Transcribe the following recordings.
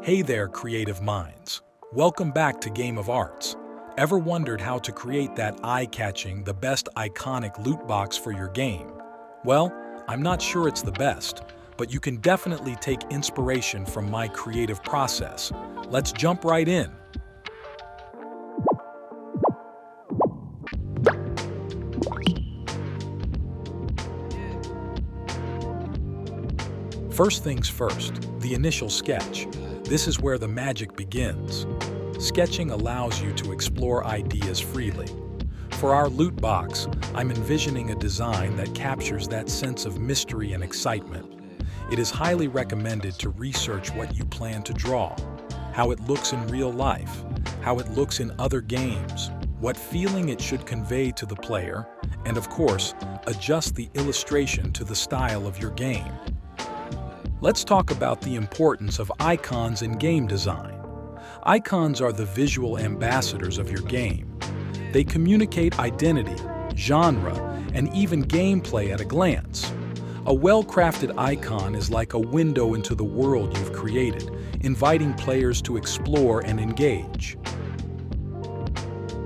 Hey there, creative minds. Welcome back to Game of Arts. Ever wondered how to create that eye-catching, the best iconic loot box for your game? Well, I'm not sure it's the best, but you can definitely take inspiration from my creative process. Let's jump right in. First things first, the initial sketch. This is where the magic begins. Sketching allows you to explore ideas freely. For our loot box, I'm envisioning a design that captures that sense of mystery and excitement. It is highly recommended to research what you plan to draw, how it looks in real life, how it looks in other games, what feeling it should convey to the player, and of course, adjust the illustration to the style of your game. Let's talk about the importance of icons in game design. Icons are the visual ambassadors of your game. They communicate identity, genre, and even gameplay at a glance. A well-crafted icon is like a window into the world you've created, inviting players to explore and engage.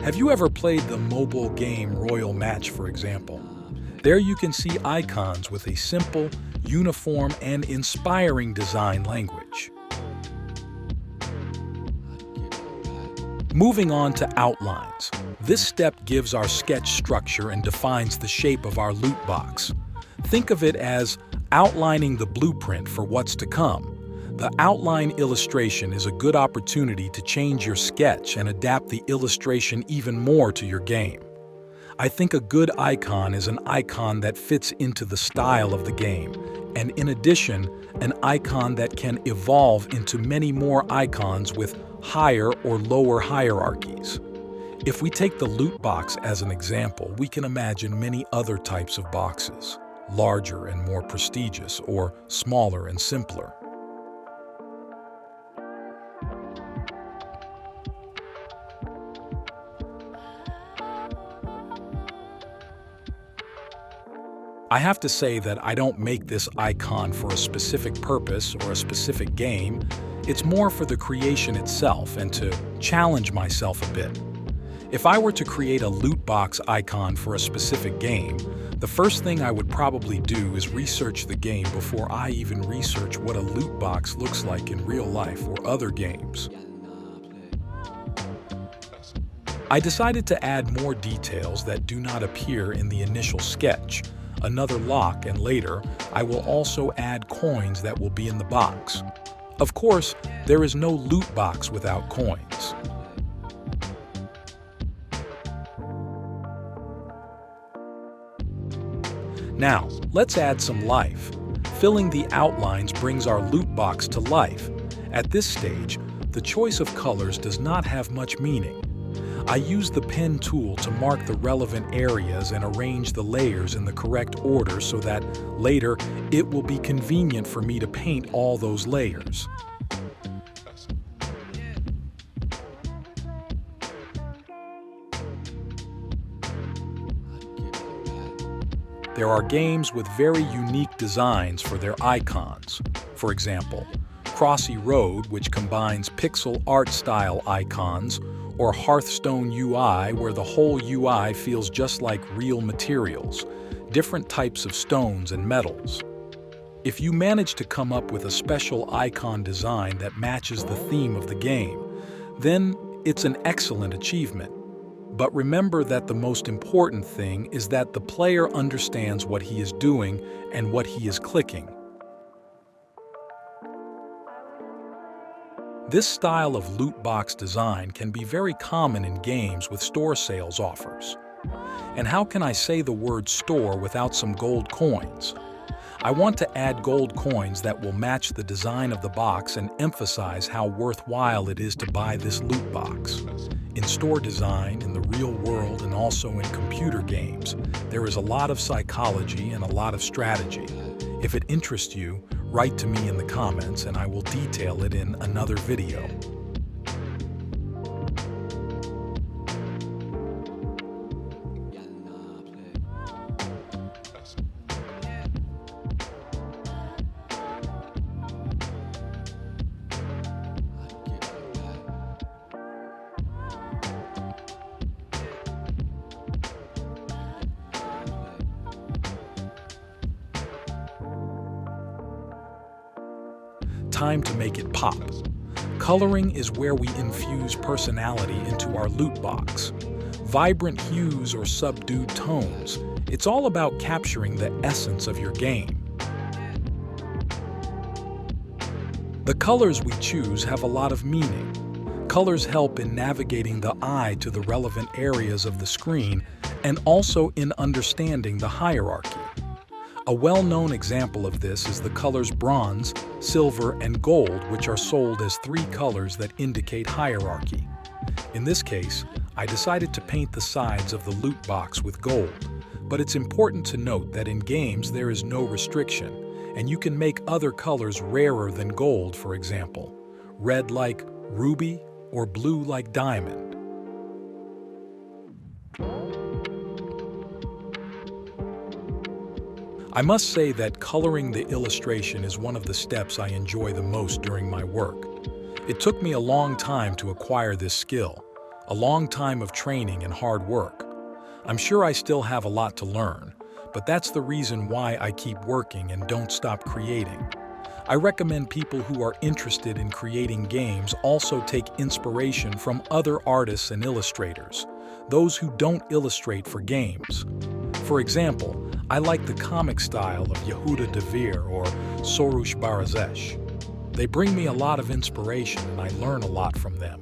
Have you ever played the mobile game Royal Match, for example? There you can see icons with a simple, uniform, and inspiring design language. Moving on to outlines. This step gives our sketch structure and defines the shape of our loot box. Think of it as outlining the blueprint for what's to come. The outline illustration is a good opportunity to change your sketch and adapt the illustration even more to your game. I think a good icon is an icon that fits into the style of the game, and in addition, an icon that can evolve into many more icons with higher or lower hierarchies. If we take the loot box as an example, we can imagine many other types of boxes, larger and more prestigious, or smaller and simpler. I have to say that I don't make this icon for a specific purpose or a specific game. It's more for the creation itself and to challenge myself a bit. If I were to create a loot box icon for a specific game, the first thing I would probably do is research the game before I even research what a loot box looks like in real life or other games. I decided to add more details that do not appear in the initial sketch, another lock, and later, I will also add coins that will be in the box. Of course, there is no loot box without coins. Now, let's add some life. Filling the outlines brings our loot box to life. At this stage, the choice of colors does not have much meaning. I use the pen tool to mark the relevant areas and arrange the layers in the correct order so that later it will be convenient for me to paint all those layers. There are games with very unique designs for their icons. For example, Crossy Road, which combines pixel art style icons, or Hearthstone UI, where the whole UI feels just like real materials, different types of stones and metals. If you manage to come up with a special icon design that matches the theme of the game, then it's an excellent achievement. But remember that the most important thing is that the player understands what he is doing and what he is clicking. This style of loot box design can be very common in games with store sales offers. And how can I say the word store without some gold coins? I want to add gold coins that will match the design of the box and emphasize how worthwhile it is to buy this loot box. In store design, in the real world, and also in computer games, there is a lot of psychology and a lot of strategy. If it interests you, write to me in the comments and I will detail it in another video. time to make it pop. Coloring is where we infuse personality into our loot box. Vibrant hues or subdued tones. It's all about capturing the essence of your game. The colors we choose have a lot of meaning. Colors help in navigating the eye to the relevant areas of the screen and also in understanding the hierarchy. A well-known example of this is the colors bronze, silver, and gold, which are sold as three colors that indicate hierarchy. In this case, I decided to paint the sides of the loot box with gold, but it's important to note that in games there is no restriction, and you can make other colors rarer than gold, for example, red like ruby or blue like diamond. I must say that coloring the illustration is one of the steps I enjoy the most during my work. It took me a long time to acquire this skill, a long time of training and hard work. I'm sure I still have a lot to learn, but that's the reason why I keep working and don't stop creating. I recommend people who are interested in creating games also take inspiration from other artists and illustrators, those who don't illustrate for games. For example, I like the comic style of Yehuda Devere or Soroush Barazesh. They bring me a lot of inspiration and I learn a lot from them.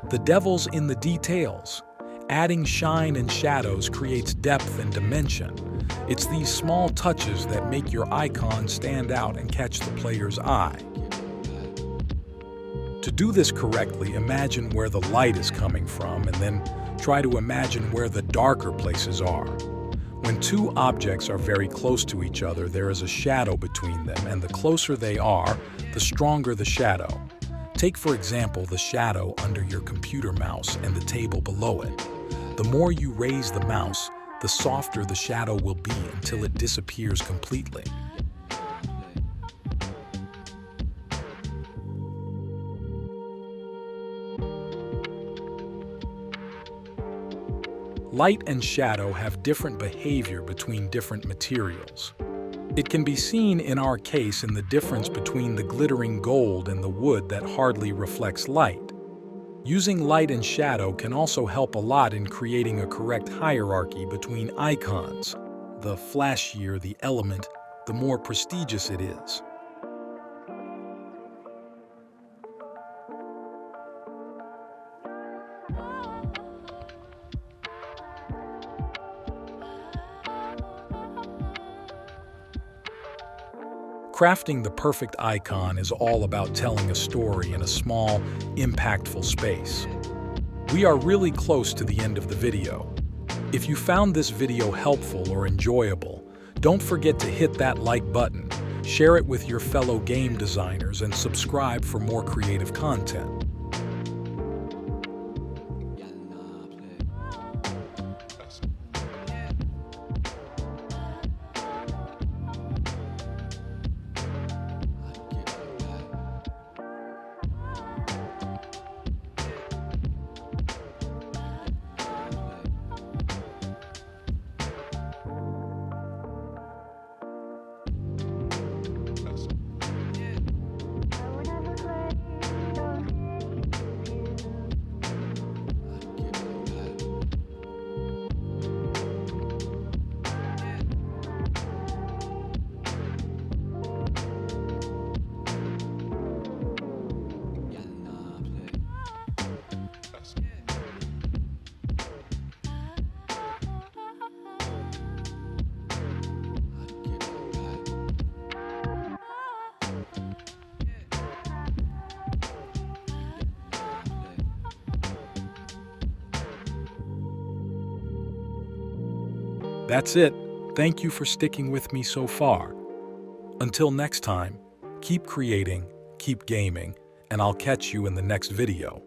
The devil's in the details. Adding shine and shadows creates depth and dimension. It's these small touches that make your icon stand out and catch the player's eye. To do this correctly, imagine where the light is coming from and then try to imagine where the darker places are. When two objects are very close to each other, there is a shadow between them, and the closer they are, the stronger the shadow. Take, for example, the shadow under your computer mouse and the table below it. The more you raise the mouse, the softer the shadow will be until it disappears completely. Light and shadow have different behavior between different materials. It can be seen in our case in the difference between the glittering gold and the wood that hardly reflects light. Using light and shadow can also help a lot in creating a correct hierarchy between icons. The flashier the element, the more prestigious it is. Crafting the perfect icon is all about telling a story in a small, impactful space. We are really close to the end of the video. If you found this video helpful or enjoyable, don't forget to hit that like button, share it with your fellow game designers, and subscribe for more creative content. That's it. Thank you for sticking with me so far. Until next time, keep creating, keep gaming, and I'll catch you in the next video.